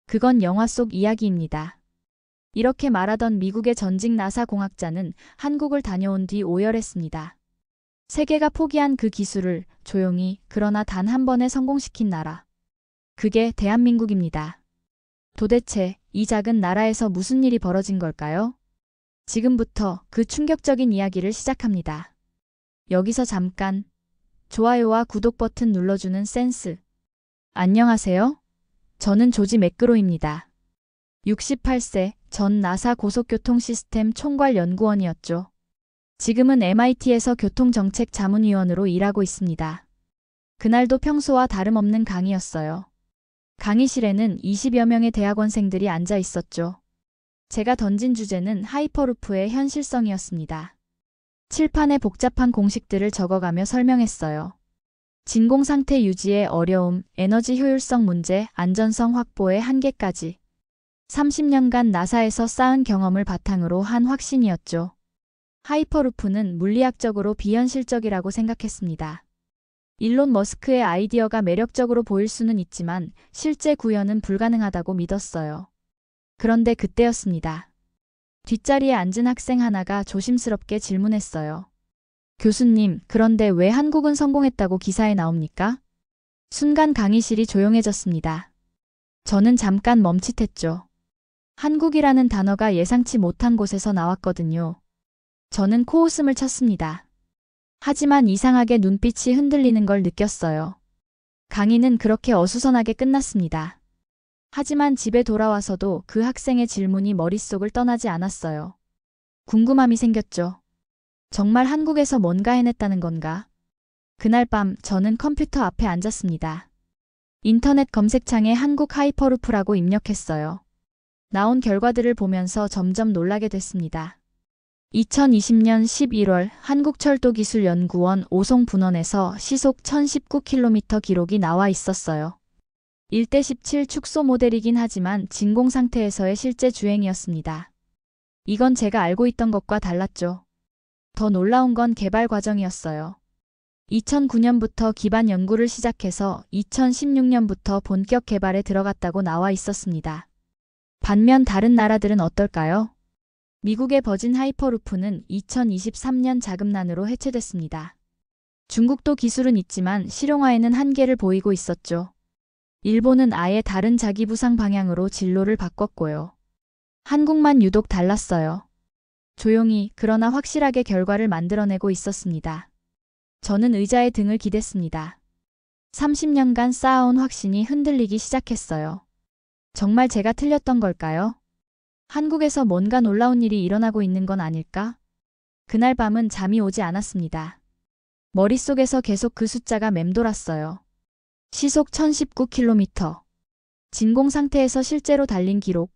그건 영화 속 이야기입니다. 이렇게 말하던 미국의 전직 나사 공학자는 한국을 다녀온 뒤 오열했습니다. 세계가 포기한 그 기술을 조용히 그러나 단 한 번에 성공시킨 나라. 그게 대한민국입니다. 도대체 이 작은 나라에서 무슨 일이 벌어진 걸까요? 지금부터 그 충격적인 이야기를 시작합니다. 여기서 잠깐 좋아요와 구독 버튼 눌러주는 센스. 안녕하세요. 저는 조지 매크로입니다. 68세 전 나사 고속교통 시스템 총괄 연구원이었죠. 지금은 MIT에서 교통정책 자문위원으로 일하고 있습니다. 그날도 평소와 다름없는 강의였어요. 강의실에는 20여 명의 대학원생들이 앉아 있었죠. 제가 던진 주제는 하이퍼루프의 현실성이었습니다. 칠판에 복잡한 공식들을 적어가며 설명했어요. 진공 상태 유지의 어려움, 에너지 효율성 문제, 안전성 확보의 한계까지. 30년간 나사에서 쌓은 경험을 바탕으로 한 확신이었죠. 하이퍼루프는 물리학적으로 비현실적이라고 생각했습니다. 일론 머스크의 아이디어가 매력적으로 보일 수는 있지만 실제 구현은 불가능하다고 믿었어요. 그런데 그때였습니다. 뒷자리에 앉은 학생 하나가 조심스럽게 질문했어요. 교수님, 그런데 왜 한국은 성공했다고 기사에 나옵니까? 순간 강의실이 조용해졌습니다. 저는 잠깐 멈칫했죠. 한국이라는 단어가 예상치 못한 곳에서 나왔거든요. 저는 코웃음을 쳤습니다. 하지만 이상하게 눈빛이 흔들리는 걸 느꼈어요. 강의는 그렇게 어수선하게 끝났습니다. 하지만 집에 돌아와서도 그 학생의 질문이 머릿속을 떠나지 않았어요. 궁금함이 생겼죠. 정말 한국에서 뭔가 해냈다는 건가? 그날 밤 저는 컴퓨터 앞에 앉았습니다. 인터넷 검색창에 한국 하이퍼루프라고 입력했어요. 나온 결과들을 보면서 점점 놀라게 됐습니다. 2020년 11월 한국철도기술연구원 오송분원에서 시속 1019km 기록이 나와 있었어요. 1대17 축소 모델이긴 하지만 진공 상태에서의 실제 주행이었습니다. 이건 제가 알고 있던 것과 달랐죠. 더 놀라운 건 개발 과정이었어요. 2009년부터 기반 연구를 시작해서 2016년부터 본격 개발에 들어갔다고 나와 있었습니다. 반면 다른 나라들은 어떨까요? 미국의 버진 하이퍼루프는 2023년 자금난으로 해체됐습니다. 중국도 기술은 있지만 실용화에는 한계를 보이고 있었죠. 일본은 아예 다른 자기부상 방향으로 진로를 바꿨고요. 한국만 유독 달랐어요. 조용히 그러나 확실하게 결과를 만들어내고 있었습니다. 저는 의자에 등을 기댔습니다. 30년간 쌓아온 확신이 흔들리기 시작했어요. 정말 제가 틀렸던 걸까요? 한국에서 뭔가 놀라운 일이 일어나고 있는 건 아닐까? 그날 밤은 잠이 오지 않았습니다. 머릿속에서 계속 그 숫자가 맴돌았어요. 시속 1019km. 진공 상태에서 실제로 달린 기록.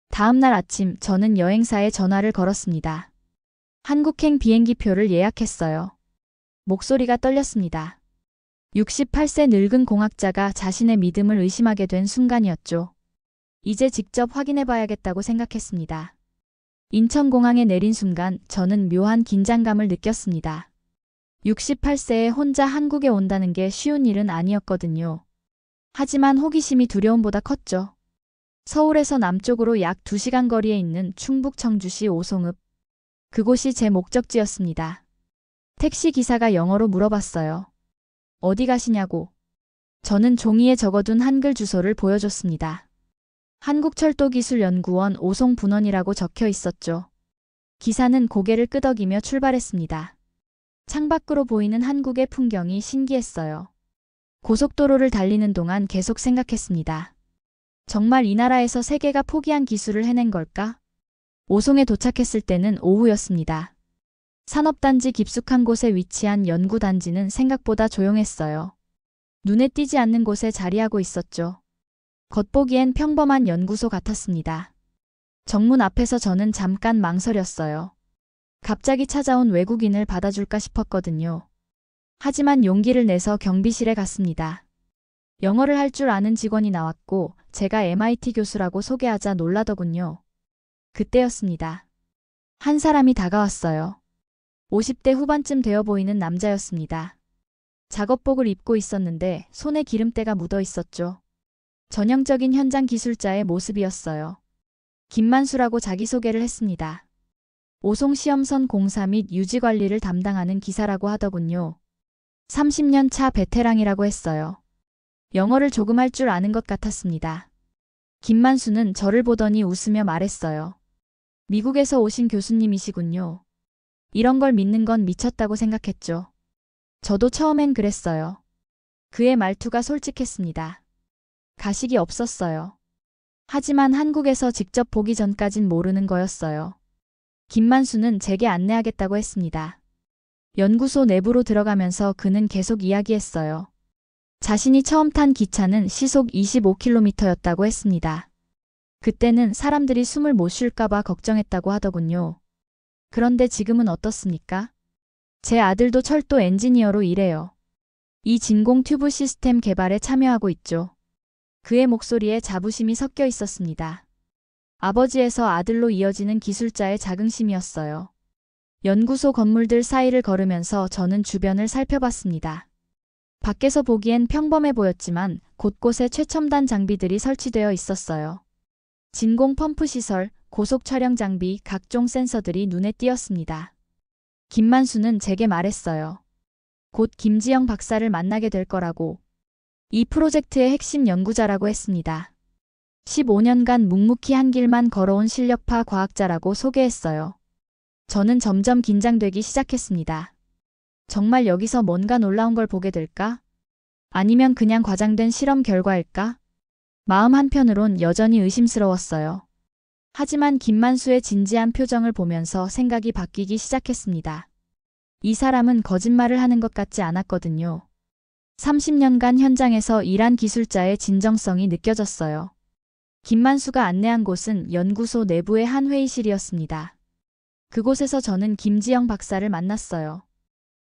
다음 날 아침 저는 여행사에 전화를 걸었습니다. 한국행 비행기표를 예약했어요. 목소리가 떨렸습니다. 68세 늙은 공학자가 자신의 믿음을 의심하게 된 순간이었죠. 이제 직접 확인해봐야겠다고 생각했습니다. 인천공항에 내린 순간 저는 묘한 긴장감을 느꼈습니다. 68세에 혼자 한국에 온다는 게 쉬운 일은 아니었거든요. 하지만 호기심이 두려움보다 컸죠. 서울에서 남쪽으로 약 2시간 거리에 있는 충북 청주시 오송읍. 그곳이 제 목적지였습니다. 택시 기사가 영어로 물어봤어요. 어디 가시냐고. 저는 종이에 적어둔 한글 주소를 보여줬습니다. 한국철도기술연구원 오송분원이라고 적혀 있었죠. 기사는 고개를 끄덕이며 출발했습니다. 창밖으로 보이는 한국의 풍경이 신기했어요. 고속도로를 달리는 동안 계속 생각했습니다. 정말 이 나라에서 세계가 포기한 기술을 해낸 걸까? 오송에 도착했을 때는 오후였습니다. 산업단지 깊숙한 곳에 위치한 연구단지는 생각보다 조용했어요. 눈에 띄지 않는 곳에 자리하고 있었죠. 겉보기엔 평범한 연구소 같았습니다. 정문 앞에서 저는 잠깐 망설였어요. 갑자기 찾아온 외국인을 받아줄까 싶었거든요. 하지만 용기를 내서 경비실에 갔습니다. 영어를 할 줄 아는 직원이 나왔고 제가 MIT 교수라고 소개하자 놀라더군요. 그때였습니다. 한 사람이 다가왔어요. 50대 후반쯤 되어 보이는 남자였습니다. 작업복을 입고 있었는데 손에 기름때가 묻어 있었죠. 전형적인 현장 기술자의 모습이었어요. 김만수라고 자기소개를 했습니다. 오송시험선 공사 및 유지 관리를 담당하는 기사라고 하더군요. 30년 차 베테랑이라고 했어요. 영어를 조금 할 줄 아는 것 같았습니다. 김만수는 저를 보더니 웃으며 말했어요. 미국에서 오신 교수님이시군요. 이런 걸 믿는 건 미쳤다고 생각했죠. 저도 처음엔 그랬어요. 그의 말투가 솔직했습니다. 가식이 없었어요. 하지만 한국에서 직접 보기 전까진 모르는 거였어요. 김만수는 제게 안내하겠다고 했습니다. 연구소 내부로 들어가면서 그는 계속 이야기했어요. 자신이 처음 탄 기차는 시속 25km였다고 했습니다. 그때는 사람들이 숨을 못 쉴까봐 걱정했다고 하더군요. 그런데 지금은 어떻습니까? 제 아들도 철도 엔지니어로 일해요. 이 진공 튜브 시스템 개발에 참여하고 있죠. 그의 목소리에 자부심이 섞여 있었습니다. 아버지에서 아들로 이어지는 기술자의 자긍심이었어요. 연구소 건물들 사이를 걸으면서 저는 주변을 살펴봤습니다. 밖에서 보기엔 평범해 보였지만 곳곳에 최첨단 장비들이 설치되어 있었어요. 진공 펌프 시설, 고속 촬영 장비, 각종 센서들이 눈에 띄었습니다. 김만수는 제게 말했어요. 곧 김지영 박사를 만나게 될 거라고. 이 프로젝트의 핵심 연구자라고 했습니다. 15년간 묵묵히 한 길만 걸어온 실력파 과학자라고 소개했어요. 저는 점점 긴장되기 시작했습니다. 정말 여기서 뭔가 놀라운 걸 보게 될까? 아니면 그냥 과장된 실험 결과일까? 마음 한편으론 여전히 의심스러웠어요. 하지만 김만수의 진지한 표정을 보면서 생각이 바뀌기 시작했습니다. 이 사람은 거짓말을 하는 것 같지 않았거든요. 30년간 현장에서 일한 기술자의 진정성이 느껴졌어요. 김만수가 안내한 곳은 연구소 내부의 한 회의실이었습니다. 그곳에서 저는 김지영 박사를 만났어요.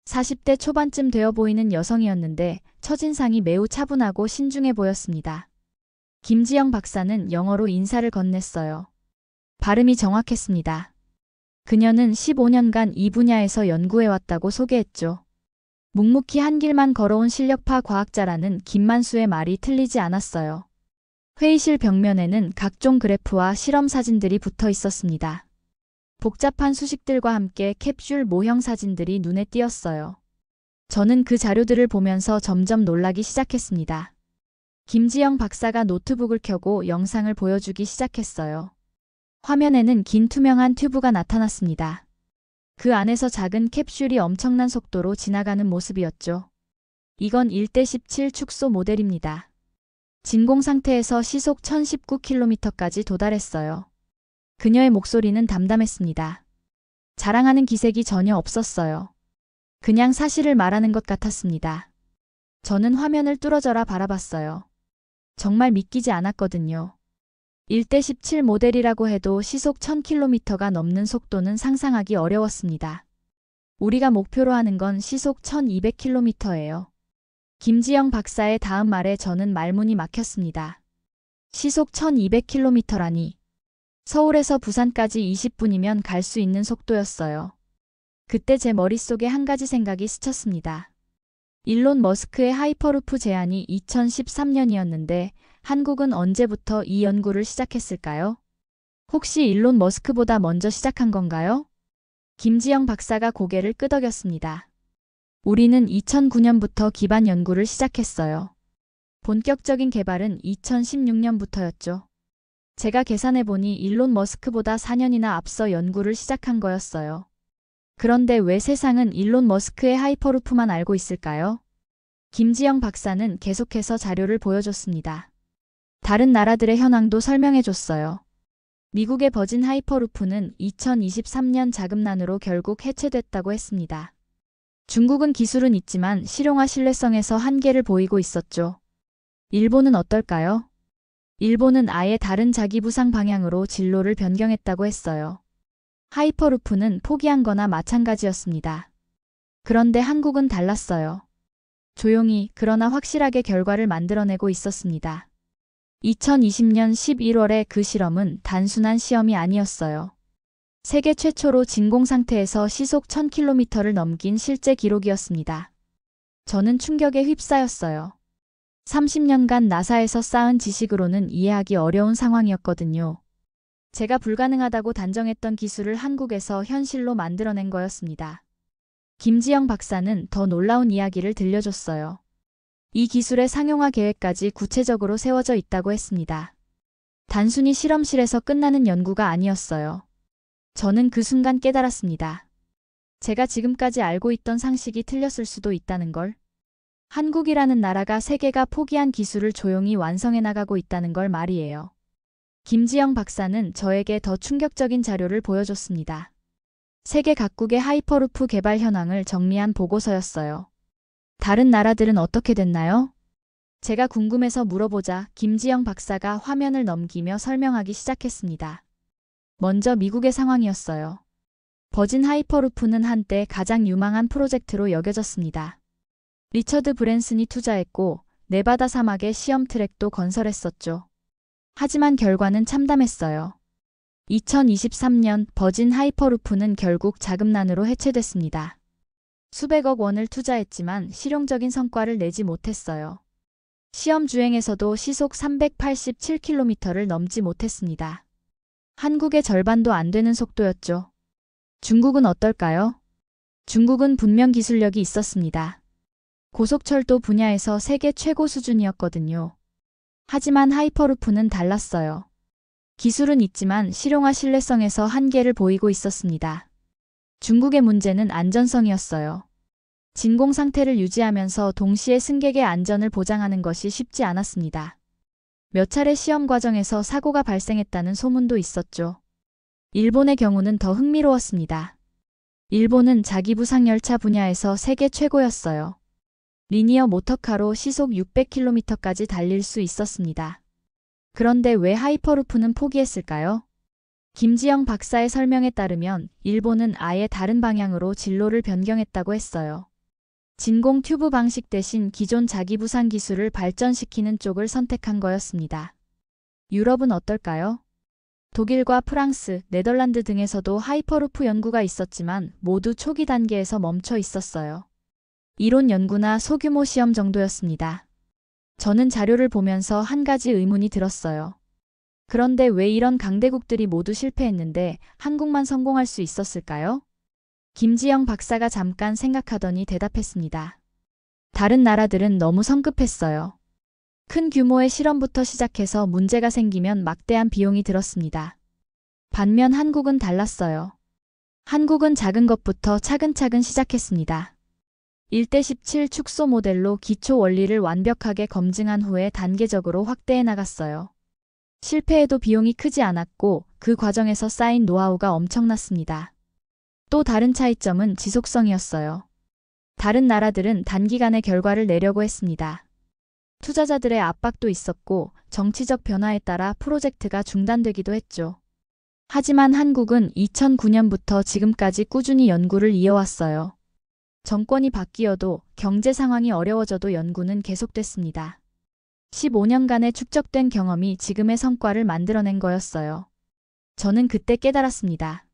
40대 초반쯤 되어 보이는 여성이었는데 첫인상이 매우 차분하고 신중해 보였습니다. 김지영 박사는 영어로 인사를 건넸어요. 발음이 정확했습니다. 그녀는 15년간 이 분야에서 연구해왔다고 소개했죠. 묵묵히 한 길만 걸어온 실력파 과학자라는 김만수의 말이 틀리지 않았어요. 회의실 벽면에는 각종 그래프와 실험 사진들이 붙어 있었습니다. 복잡한 수식들과 함께 캡슐 모형 사진들이 눈에 띄었어요. 저는 그 자료들을 보면서 점점 놀라기 시작했습니다. 김지영 박사가 노트북을 켜고 영상을 보여주기 시작했어요. 화면에는 긴 투명한 튜브가 나타났습니다. 그 안에서 작은 캡슐이 엄청난 속도로 지나가는 모습이었죠. 이건 1:17 축소 모델입니다. 진공 상태에서 시속 1019km까지 도달했어요. 그녀의 목소리는 담담했습니다. 자랑하는 기색이 전혀 없었어요. 그냥 사실을 말하는 것 같았습니다. 저는 화면을 뚫어져라 바라봤어요. 정말 믿기지 않았거든요. 1:17 모델이라고 해도 시속 1000km가 넘는 속도는 상상하기 어려웠습니다. 우리가 목표로 하는 건 시속 1200km예요. 김지영 박사의 다음 말에 저는 말문이 막혔습니다. 시속 1200km라니. 서울에서 부산까지 20분이면 갈 수 있는 속도였어요. 그때 제 머릿속에 한 가지 생각이 스쳤습니다. 일론 머스크의 하이퍼루프 제안이 2013년이었는데 한국은 언제부터 이 연구를 시작했을까요? 혹시 일론 머스크보다 먼저 시작한 건가요? 김지영 박사가 고개를 끄덕였습니다. 우리는 2009년부터 기반 연구를 시작했어요. 본격적인 개발은 2016년부터였죠. 제가 계산해보니 일론 머스크보다 4년이나 앞서 연구를 시작한 거였어요. 그런데 왜 세상은 일론 머스크의 하이퍼루프만 알고 있을까요? 김지영 박사는 계속해서 자료를 보여줬습니다. 다른 나라들의 현황도 설명해줬어요. 미국의 버진 하이퍼루프는 2023년 자금난으로 결국 해체됐다고 했습니다. 중국은 기술은 있지만 실용화 신뢰성에서 한계를 보이고 있었죠. 일본은 어떨까요? 일본은 아예 다른 자기부상 방향으로 진로를 변경했다고 했어요. 하이퍼루프는 포기한 거나 마찬가지였습니다. 그런데 한국은 달랐어요. 조용히 그러나 확실하게 결과를 만들어내고 있었습니다. 2020년 11월에 그 실험은 단순한 시험이 아니었어요. 세계 최초로 진공 상태에서 시속 1000km를 넘긴 실제 기록이었습니다. 저는 충격에 휩싸였어요. 30년간 나사에서 쌓은 지식으로는 이해하기 어려운 상황이었거든요. 제가 불가능하다고 단정했던 기술을 한국에서 현실로 만들어낸 거였습니다. 김지영 박사는 더 놀라운 이야기를 들려줬어요. 이 기술의 상용화 계획까지 구체적으로 세워져 있다고 했습니다. 단순히 실험실에서 끝나는 연구가 아니었어요. 저는 그 순간 깨달았습니다. 제가 지금까지 알고 있던 상식이 틀렸을 수도 있다는 걸. 한국이라는 나라가 세계가 포기한 기술을 조용히 완성해 나가고 있다는 걸 말이에요. 김지영 박사는 저에게 더 충격적인 자료를 보여줬습니다. 세계 각국의 하이퍼루프 개발 현황을 정리한 보고서였어요. 다른 나라들은 어떻게 됐나요? 제가 궁금해서 물어보자 김지영 박사가 화면을 넘기며 설명하기 시작했습니다. 먼저 미국의 상황이었어요. 버진 하이퍼루프는 한때 가장 유망한 프로젝트로 여겨졌습니다. 리처드 브랜슨이 투자했고 네바다 사막에 시험 트랙도 건설했었죠. 하지만 결과는 참담했어요. 2023년 버진 하이퍼루프는 결국 자금난으로 해체됐습니다. 수백억 원을 투자했지만 실용적인 성과를 내지 못했어요. 시험 주행에서도 시속 387km를 넘지 못했습니다. 한국의 절반도 안 되는 속도였죠. 중국은 어떨까요? 중국은 분명 기술력이 있었습니다. 고속철도 분야에서 세계 최고 수준이었거든요. 하지만 하이퍼루프는 달랐어요. 기술은 있지만 실용화 신뢰성에서 한계를 보이고 있었습니다. 중국의 문제는 안전성이었어요. 진공 상태를 유지하면서 동시에 승객의 안전을 보장하는 것이 쉽지 않았습니다. 몇 차례 시험 과정에서 사고가 발생했다는 소문도 있었죠. 일본의 경우는 더 흥미로웠습니다. 일본은 자기 부상 열차 분야에서 세계 최고였어요. 리니어 모터카로 시속 600km까지 달릴 수 있었습니다. 그런데 왜 하이퍼루프는 포기했을까요? 김지영 박사의 설명에 따르면 일본은 아예 다른 방향으로 진로를 변경했다고 했어요. 진공 튜브 방식 대신 기존 자기부상 기술을 발전시키는 쪽을 선택한 거였습니다. 유럽은 어떨까요? 독일과 프랑스, 네덜란드 등에서도 하이퍼루프 연구가 있었지만 모두 초기 단계에서 멈춰 있었어요. 이론 연구나 소규모 시험 정도였습니다. 저는 자료를 보면서 한 가지 의문이 들었어요. 그런데 왜 이런 강대국들이 모두 실패했는데 한국만 성공할 수 있었을까요? 김지영 박사가 잠깐 생각하더니 대답했습니다. 다른 나라들은 너무 성급했어요. 큰 규모의 실험부터 시작해서 문제가 생기면 막대한 비용이 들었습니다. 반면 한국은 달랐어요. 한국은 작은 것부터 차근차근 시작했습니다. 1:17 축소 모델로 기초 원리를 완벽하게 검증한 후에 단계적으로 확대해 나갔어요. 실패해도 비용이 크지 않았고 그 과정에서 쌓인 노하우가 엄청났습니다. 또 다른 차이점은 지속성이었어요. 다른 나라들은 단기간에 결과를 내려고 했습니다. 투자자들의 압박도 있었고 정치적 변화에 따라 프로젝트가 중단되기도 했죠. 하지만 한국은 2009년부터 지금까지 꾸준히 연구를 이어왔어요. 정권이 바뀌어도 경제 상황이 어려워져도 연구는 계속됐습니다. 15년간의 축적된 경험이 지금의 성과를 만들어낸 거였어요. 저는 그때 깨달았습니다.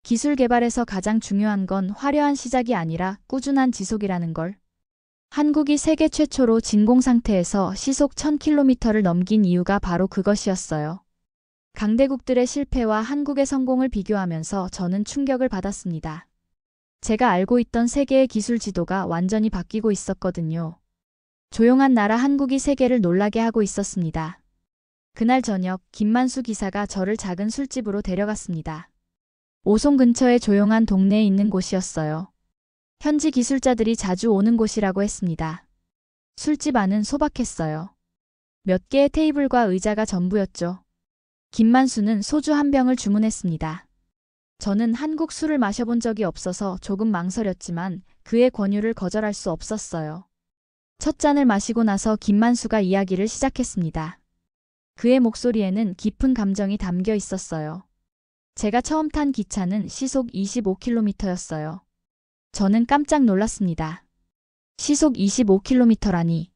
기술 개발에서 가장 중요한 건 화려한 시작이 아니라 꾸준한 지속이라는 걸. 한국이 세계 최초로 진공 상태에서 시속 1000km를 넘긴 이유가 바로 그것이었어요. 강대국들의 실패와 한국의 성공을 비교하면서 저는 충격을 받았습니다. 제가 알고 있던 세계의 기술 지도가 완전히 바뀌고 있었거든요. 조용한 나라 한국이 세계를 놀라게 하고 있었습니다. 그날 저녁 김만수 기사가 저를 작은 술집으로 데려갔습니다. 오송 근처의 조용한 동네에 있는 곳이었어요. 현지 기술자들이 자주 오는 곳이라고 했습니다. 술집 안은 소박했어요. 몇 개의 테이블과 의자가 전부였죠. 김만수는 소주 한 병을 주문했습니다. 저는 한국 술을 마셔본 적이 없어서 조금 망설였지만 그의 권유를 거절할 수 없었어요. 첫 잔을 마시고 나서 김만수가 이야기를 시작했습니다. 그의 목소리에는 깊은 감정이 담겨 있었어요. 제가 처음 탄 기차는 시속 25km였어요. 저는 깜짝 놀랐습니다. 시속 25km라니.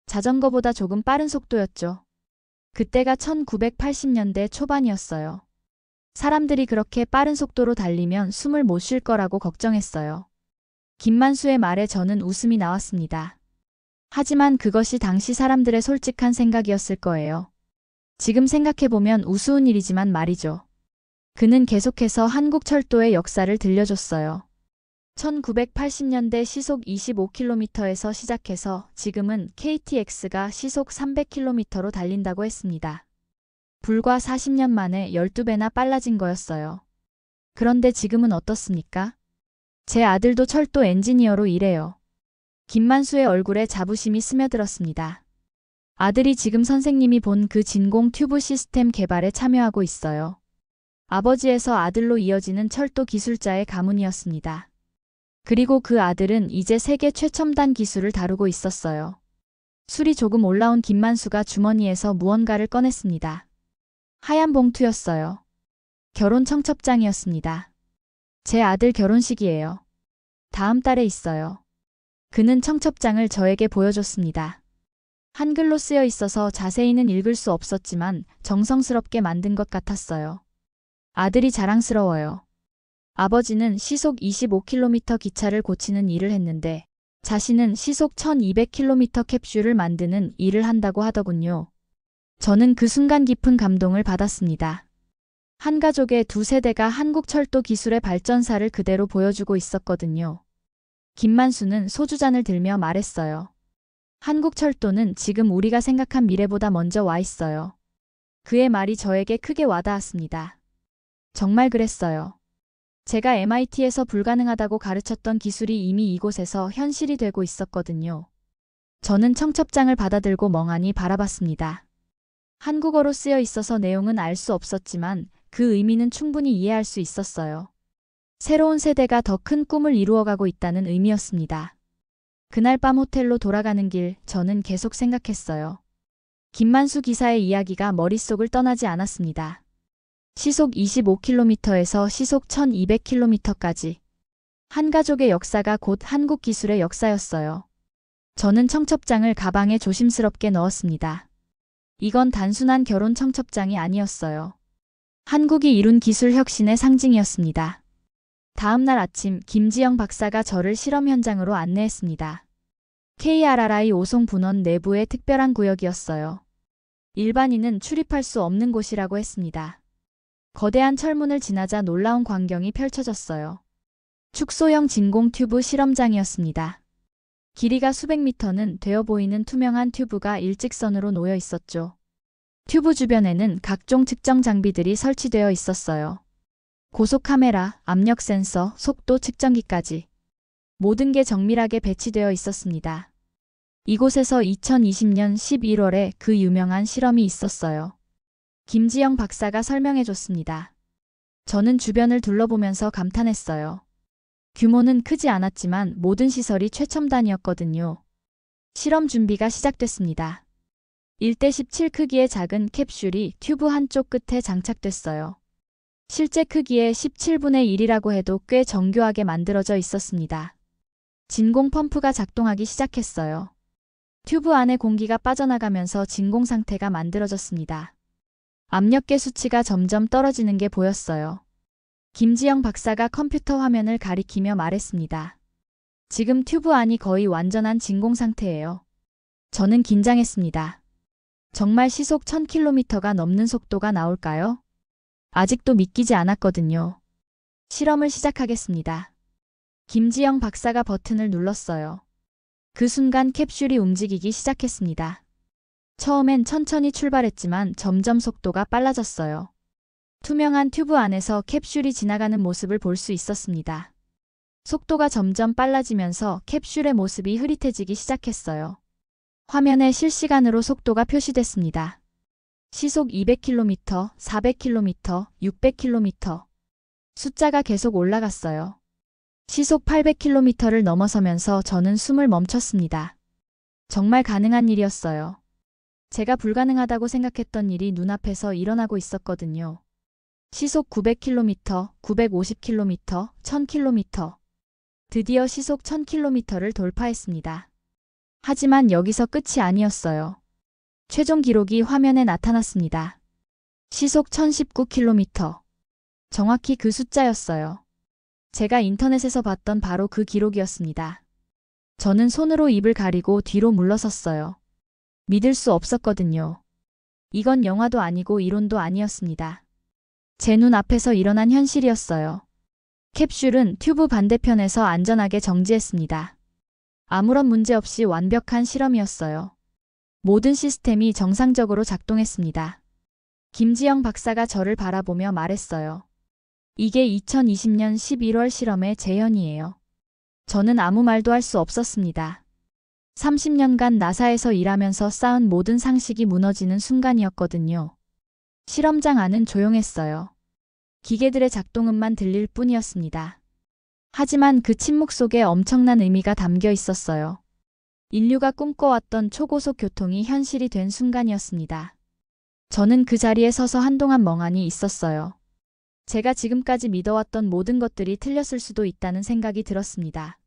자전거보다 조금 빠른 속도였죠. 그때가 1980년대 초반이었어요. 사람들이 그렇게 빠른 속도로 달리면 숨을 못 쉴 거라고 걱정했어요. 김만수의 말에 저는 웃음이 나왔습니다. 하지만 그것이 당시 사람들의 솔직한 생각이었을 거예요. 지금 생각해보면 우스운 일이지만 말이죠. 그는 계속해서 한국 철도의 역사를 들려줬어요. 1980년대 시속 25km에서 시작해서 지금은 KTX가 시속 300km로 달린다고 했습니다. 불과 40년 만에 12배나 빨라진 거였어요. 그런데 지금은 어떻습니까? 제 아들도 철도 엔지니어로 일해요. 김만수의 얼굴에 자부심이 스며들었습니다. 아들이 지금 선생님이 본 그 진공 튜브 시스템 개발에 참여하고 있어요. 아버지에서 아들로 이어지는 철도 기술자의 가문이었습니다. 그리고 그 아들은 이제 세계 최첨단 기술을 다루고 있었어요. 술이 조금 올라온 김만수가 주머니에서 무언가를 꺼냈습니다. 하얀 봉투였어요. 결혼 청첩장이었습니다. 제 아들 결혼식이에요. 다음 달에 있어요. 그는 청첩장을 저에게 보여줬습니다. 한글로 쓰여 있어서 자세히는 읽을 수 없었지만 정성스럽게 만든 것 같았어요. 아들이 자랑스러워요. 아버지는 시속 25km 기차를 고치는 일을 했는데 자신은 시속 1200km 캡슐을 만드는 일을 한다고 하더군요. 저는 그 순간 깊은 감동을 받았습니다. 한 가족의 두 세대가 한국 철도 기술의 발전사를 그대로 보여주고 있었거든요. 김만수는 소주잔을 들며 말했어요. 한국 철도는 지금 우리가 생각한 미래보다 먼저 와 있어요. 그의 말이 저에게 크게 와닿았습니다. 정말 그랬어요. 제가 MIT에서 불가능하다고 가르쳤던 기술이 이미 이곳에서 현실이 되고 있었거든요. 저는 청첩장을 받아들고 멍하니 바라봤습니다. 한국어로 쓰여 있어서 내용은 알 수 없었지만 그 의미는 충분히 이해할 수 있었어요. 새로운 세대가 더 큰 꿈을 이루어가고 있다는 의미였습니다. 그날 밤 호텔로 돌아가는 길 저는 계속 생각했어요. 김만수 기사의 이야기가 머릿속을 떠나지 않았습니다. 시속 25km에서 시속 1200km까지. 한 가족의 역사가 곧 한국 기술의 역사였어요. 저는 청첩장을 가방에 조심스럽게 넣었습니다. 이건 단순한 결혼 청첩장이 아니었어요. 한국이 이룬 기술 혁신의 상징이었습니다. 다음 날 아침 김지영 박사가 저를 실험 현장으로 안내했습니다. KRRI 오송 분원 내부의 특별한 구역이었어요. 일반인은 출입할 수 없는 곳이라고 했습니다. 거대한 철문을 지나자 놀라운 광경이 펼쳐졌어요. 축소형 진공 튜브 실험장이었습니다. 길이가 수백 미터는 되어 보이는 투명한 튜브가 일직선으로 놓여 있었죠. 튜브 주변에는 각종 측정 장비들이 설치되어 있었어요. 고속 카메라, 압력 센서, 속도 측정기까지. 모든 게 정밀하게 배치되어 있었습니다. 이곳에서 2020년 11월에 그 유명한 실험이 있었어요. 김지영 박사가 설명해 줬습니다. 저는 주변을 둘러보면서 감탄했어요. 규모는 크지 않았지만 모든 시설이 최첨단이었거든요. 실험 준비가 시작됐습니다. 1:17 크기의 작은 캡슐이 튜브 한쪽 끝에 장착됐어요. 실제 크기의 17분의 1이라고 해도 꽤 정교하게 만들어져 있었습니다. 진공 펌프가 작동하기 시작했어요. 튜브 안에 공기가 빠져나가면서 진공 상태가 만들어졌습니다. 압력계 수치가 점점 떨어지는 게 보였어요. 김지영 박사가 컴퓨터 화면을 가리키며 말했습니다. 지금 튜브 안이 거의 완전한 진공 상태예요. 저는 긴장했습니다. 정말 시속 1000km가 넘는 속도가 나올까요? 아직도 믿기지 않았거든요. 실험을 시작하겠습니다. 김지영 박사가 버튼을 눌렀어요. 그 순간 캡슐이 움직이기 시작했습니다. 처음엔 천천히 출발했지만 점점 속도가 빨라졌어요. 투명한 튜브 안에서 캡슐이 지나가는 모습을 볼 수 있었습니다. 속도가 점점 빨라지면서 캡슐의 모습이 흐릿해지기 시작했어요. 화면에 실시간으로 속도가 표시됐습니다. 시속 200km, 400km, 600km. 숫자가 계속 올라갔어요. 시속 800km를 넘어서면서 저는 숨을 멈췄습니다. 정말 가능한 일이었어요. 제가 불가능하다고 생각했던 일이 눈앞에서 일어나고 있었거든요. 시속 900km, 950km, 1000km. 드디어 시속 1000km를 돌파했습니다. 하지만 여기서 끝이 아니었어요. 최종 기록이 화면에 나타났습니다. 시속 1019km. 정확히 그 숫자였어요. 제가 인터넷에서 봤던 바로 그 기록이었습니다. 저는 손으로 입을 가리고 뒤로 물러섰어요. 믿을 수 없었거든요. 이건 영화도 아니고 이론도 아니었습니다. 제 눈 앞에서 일어난 현실이었어요. 캡슐은 튜브 반대편에서 안전하게 정지했습니다. 아무런 문제 없이 완벽한 실험이었어요. 모든 시스템이 정상적으로 작동했습니다. 김지영 박사가 저를 바라보며 말했어요. 이게 2020년 11월 실험의 재현이에요. 저는 아무 말도 할 수 없었습니다. 30년간 나사에서 일하면서 쌓은 모든 상식이 무너지는 순간이었거든요. 실험장 안은 조용했어요. 기계들의 작동음만 들릴 뿐이었습니다. 하지만 그 침묵 속에 엄청난 의미가 담겨 있었어요. 인류가 꿈꿔왔던 초고속 교통이 현실이 된 순간이었습니다. 저는 그 자리에 서서 한동안 멍하니 있었어요. 제가 지금까지 믿어왔던 모든 것들이 틀렸을 수도 있다는 생각이 들었습니다.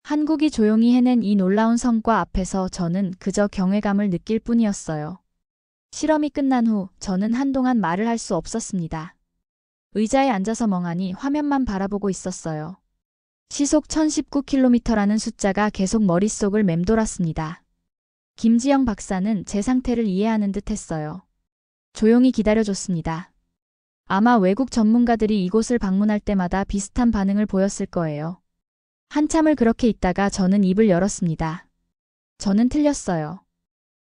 한국이 조용히 해낸 이 놀라운 성과 앞에서 저는 그저 경외감을 느낄 뿐이었어요. 실험이 끝난 후 저는 한동안 말을 할 수 없었습니다. 의자에 앉아서 멍하니 화면만 바라보고 있었어요. 시속 1019km라는 숫자가 계속 머릿속을 맴돌았습니다. 김지영 박사는 제 상태를 이해하는 듯 했어요. 조용히 기다려줬습니다. 아마 외국 전문가들이 이곳을 방문할 때마다 비슷한 반응을 보였을 거예요. 한참을 그렇게 있다가 저는 입을 열었습니다. 저는 틀렸어요.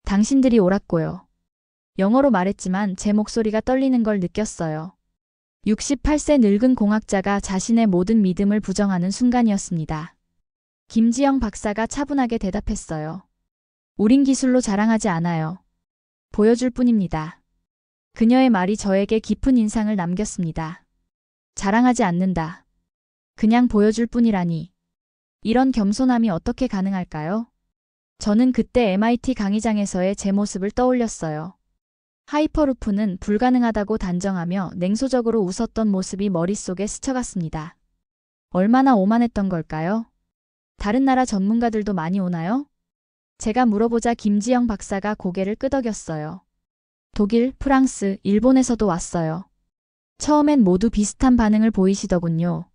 당신들이 옳았고요. 영어로 말했지만 제 목소리가 떨리는 걸 느꼈어요. 68세 늙은 공학자가 자신의 모든 믿음을 부정하는 순간이었습니다. 김지영 박사가 차분하게 대답했어요. 우린 기술로 자랑하지 않아요. 보여줄 뿐입니다. 그녀의 말이 저에게 깊은 인상을 남겼습니다. 자랑하지 않는다. 그냥 보여줄 뿐이라니. 이런 겸손함이 어떻게 가능할까요? 저는 그때 MIT 강의장에서의 제 모습을 떠올렸어요. 하이퍼루프는 불가능하다고 단정하며 냉소적으로 웃었던 모습이 머릿속에 스쳐갔습니다. 얼마나 오만했던 걸까요? 다른 나라 전문가들도 많이 오나요? 제가 물어보자 김지영 박사가 고개를 끄덕였어요. 독일, 프랑스, 일본에서도 왔어요. 처음엔 모두 비슷한 반응을 보이시더군요.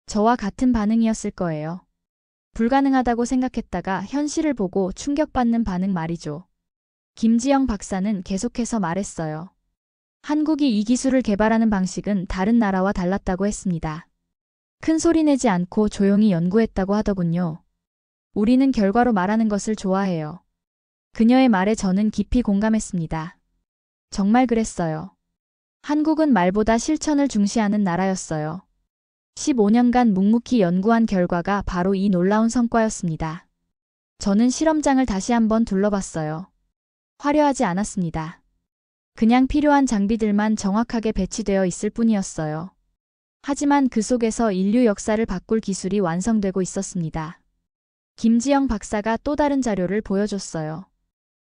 저와 같은 반응이었을 거예요. 불가능하다고 생각했다가 현실을 보고 충격받는 반응 말이죠. 김지영 박사는 계속해서 말했어요. 한국이 이 기술을 개발하는 방식은 다른 나라와 달랐다고 했습니다. 큰 소리 내지 않고 조용히 연구했다고 하더군요. 우리는 결과로 말하는 것을 좋아해요. 그녀의 말에 저는 깊이 공감했습니다. 정말 그랬어요. 한국은 말보다 실천을 중시하는 나라였어요. 15년간 묵묵히 연구한 결과가 바로 이 놀라운 성과였습니다. 저는 실험장을 다시 한번 둘러봤어요. 화려하지 않았습니다. 그냥 필요한 장비들만 정확하게 배치되어 있을 뿐이었어요. 하지만 그 속에서 인류 역사를 바꿀 기술이 완성되고 있었습니다. 김지영 박사가 또 다른 자료를 보여줬어요.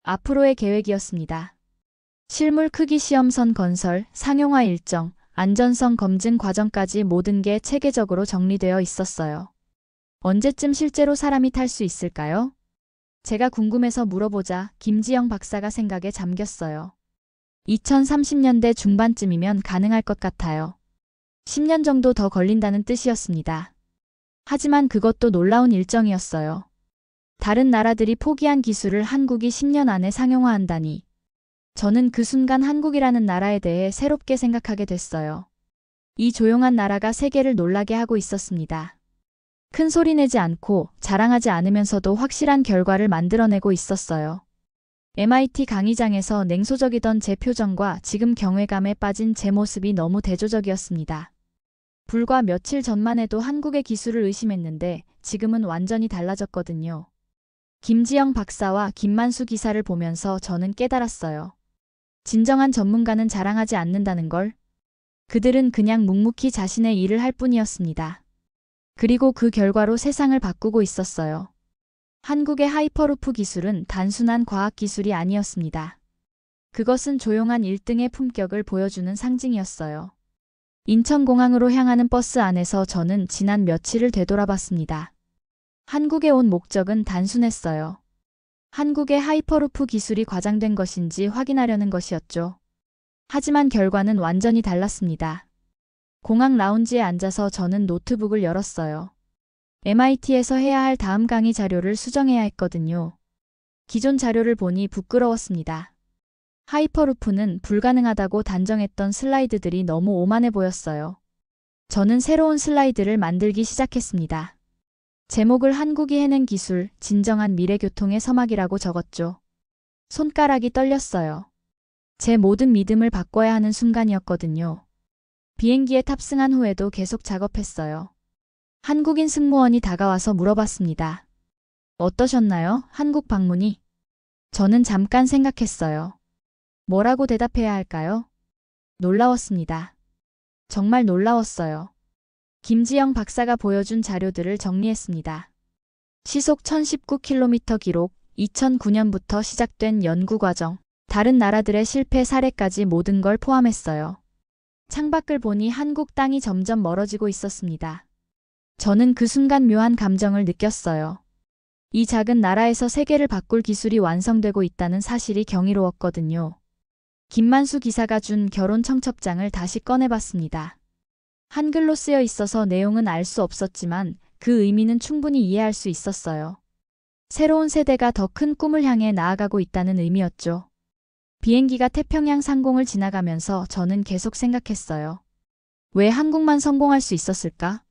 앞으로의 계획이었습니다. 실물 크기 시험선 건설, 상용화 일정, 안전성 검증 과정까지 모든 게 체계적으로 정리되어 있었어요. 언제쯤 실제로 사람이 탈 수 있을까요? 제가 궁금해서 물어보자 김지영 박사가 생각에 잠겼어요. 2030년대 중반쯤이면 가능할 것 같아요. 10년 정도 더 걸린다는 뜻이었습니다. 하지만 그것도 놀라운 일정이었어요. 다른 나라들이 포기한 기술을 한국이 10년 안에 상용화한다니. 저는 그 순간 한국이라는 나라에 대해 새롭게 생각하게 됐어요. 이 조용한 나라가 세계를 놀라게 하고 있었습니다. 큰 소리 내지 않고 자랑하지 않으면서도 확실한 결과를 만들어내고 있었어요. MIT 강의장에서 냉소적이던 제 표정과 지금 경외감에 빠진 제 모습이 너무 대조적이었습니다. 불과 며칠 전만 해도 한국의 기술을 의심했는데 지금은 완전히 달라졌거든요. 김지영 박사와 김만수 기사를 보면서 저는 깨달았어요. 진정한 전문가는 자랑하지 않는다는 걸. 그들은 그냥 묵묵히 자신의 일을 할 뿐이었습니다. 그리고 그 결과로 세상을 바꾸고 있었어요. 한국의 하이퍼루프 기술은 단순한 과학 기술이 아니었습니다. 그것은 조용한 1등의 품격을 보여주는 상징이었어요. 인천공항으로 향하는 버스 안에서 저는 지난 며칠을 되돌아봤습니다. 한국에 온 목적은 단순했어요. 한국의 하이퍼루프 기술이 과장된 것인지 확인하려는 것이었죠. 하지만 결과는 완전히 달랐습니다. 공항 라운지에 앉아서 저는 노트북을 열었어요. MIT에서 해야 할 다음 강의 자료를 수정해야 했거든요. 기존 자료를 보니 부끄러웠습니다. 하이퍼루프는 불가능하다고 단정했던 슬라이드들이 너무 오만해 보였어요. 저는 새로운 슬라이드를 만들기 시작했습니다. 제목을 한국이 해낸 기술, 진정한 미래교통의 서막이라고 적었죠. 손가락이 떨렸어요. 제 모든 믿음을 바꿔야 하는 순간이었거든요. 비행기에 탑승한 후에도 계속 작업했어요. 한국인 승무원이 다가와서 물어봤습니다. 어떠셨나요? 한국 방문이? 저는 잠깐 생각했어요. 뭐라고 대답해야 할까요? 놀라웠습니다. 정말 놀라웠어요. 김지영 박사가 보여준 자료들을 정리했습니다. 시속 1019km 기록, 2009년부터 시작된 연구 과정, 다른 나라들의 실패 사례까지 모든 걸 포함했어요. 창밖을 보니 한국 땅이 점점 멀어지고 있었습니다. 저는 그 순간 묘한 감정을 느꼈어요. 이 작은 나라에서 세계를 바꿀 기술이 완성되고 있다는 사실이 경이로웠거든요. 김만수 기사가 준 결혼 청첩장을 다시 꺼내봤습니다. 한글로 쓰여 있어서 내용은 알 수 없었지만 그 의미는 충분히 이해할 수 있었어요. 새로운 세대가 더 큰 꿈을 향해 나아가고 있다는 의미였죠. 비행기가 태평양 상공을 지나가면서 저는 계속 생각했어요. 왜 한국만 성공할 수 있었을까?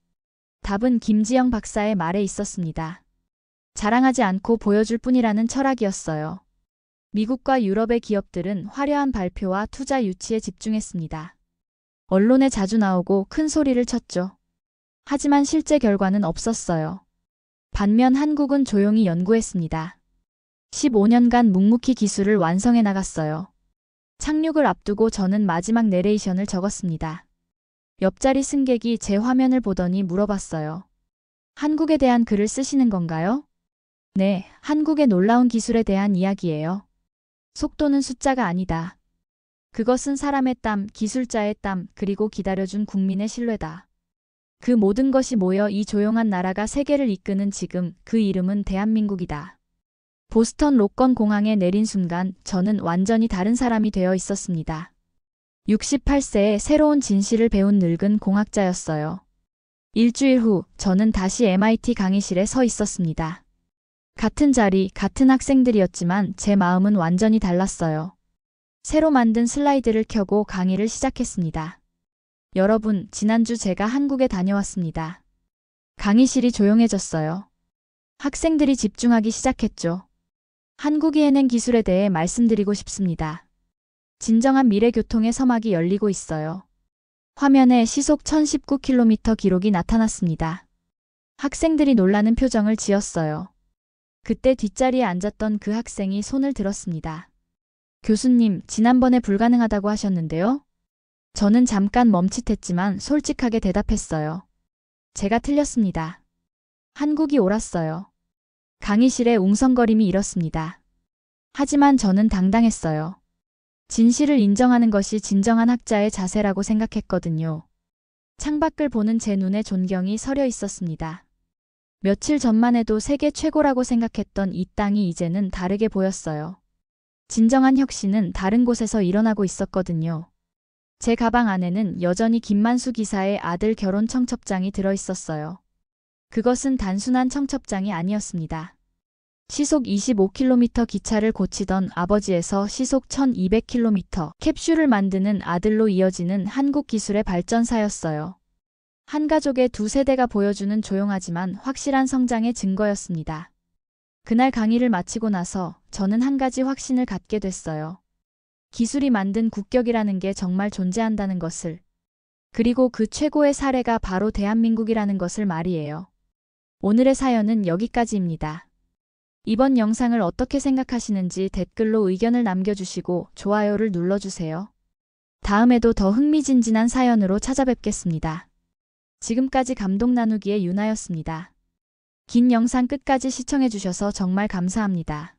답은 김지영 박사의 말에 있었습니다. 자랑하지 않고 보여줄 뿐이라는 철학이었어요. 미국과 유럽의 기업들은 화려한 발표와 투자 유치에 집중했습니다. 언론에 자주 나오고 큰 소리를 쳤죠. 하지만 실제 결과는 없었어요. 반면 한국은 조용히 연구했습니다. 15년간 묵묵히 기술을 완성해 나갔어요. 착륙을 앞두고 저는 마지막 내레이션을 적었습니다. 옆자리 승객이 제 화면을 보더니 물어봤어요. 한국에 대한 글을 쓰시는 건가요? 네, 한국의 놀라운 기술에 대한 이야기예요. 속도는 숫자가 아니다. 그것은 사람의 땀, 기술자의 땀, 그리고 기다려준 국민의 신뢰다. 그 모든 것이 모여 이 조용한 나라가 세계를 이끄는 지금, 그 이름은 대한민국이다. 보스턴 로건 공항에 내린 순간 저는 완전히 다른 사람이 되어 있었습니다. 68세에 새로운 진실을 배운 늙은 공학자였어요. 일주일 후 저는 다시 MIT 강의실에 서 있었습니다. 같은 자리, 같은 학생들이었지만 제 마음은 완전히 달랐어요. 새로 만든 슬라이드를 켜고 강의를 시작했습니다. 여러분, 지난주 제가 한국에 다녀왔습니다. 강의실이 조용해졌어요. 학생들이 집중하기 시작했죠. 한국이 해낸 기술에 대해 말씀드리고 싶습니다. 진정한 미래교통의 서막이 열리고 있어요. 화면에 시속 1019km 기록이 나타났습니다. 학생들이 놀라는 표정을 지었어요. 그때 뒷자리에 앉았던 그 학생이 손을 들었습니다. 교수님, 지난번에 불가능하다고 하셨는데요? 저는 잠깐 멈칫했지만 솔직하게 대답했어요. 제가 틀렸습니다. 한국이 옳았어요. 강의실의 웅성거림이 일었습니다. 하지만 저는 당당했어요. 진실을 인정하는 것이 진정한 학자의 자세라고 생각했거든요. 창밖을 보는 제 눈에 존경이 서려 있었습니다. 며칠 전만 해도 세계 최고라고 생각했던 이 땅이 이제는 다르게 보였어요. 진정한 혁신은 다른 곳에서 일어나고 있었거든요. 제 가방 안에는 여전히 김만수 기사의 아들 결혼 청첩장이 들어 있었어요. 그것은 단순한 청첩장이 아니었습니다. 시속 25km 기차를 고치던 아버지에서 시속 1200km 캡슐을 만드는 아들로 이어지는 한국 기술의 발전사였어요. 한 가족의 두 세대가 보여주는 조용하지만 확실한 성장의 증거였습니다. 그날 강의를 마치고 나서 저는 한 가지 확신을 갖게 됐어요. 기술이 만든 국격이라는 게 정말 존재한다는 것을. 그리고 그 최고의 사례가 바로 대한민국이라는 것을 말이에요. 오늘의 사연은 여기까지입니다. 이번 영상을 어떻게 생각하시는지 댓글로 의견을 남겨주시고 좋아요를 눌러주세요. 다음에도 더 흥미진진한 사연으로 찾아뵙겠습니다. 지금까지 감동 나누기의 유나였습니다. 긴 영상 끝까지 시청해주셔서 정말 감사합니다.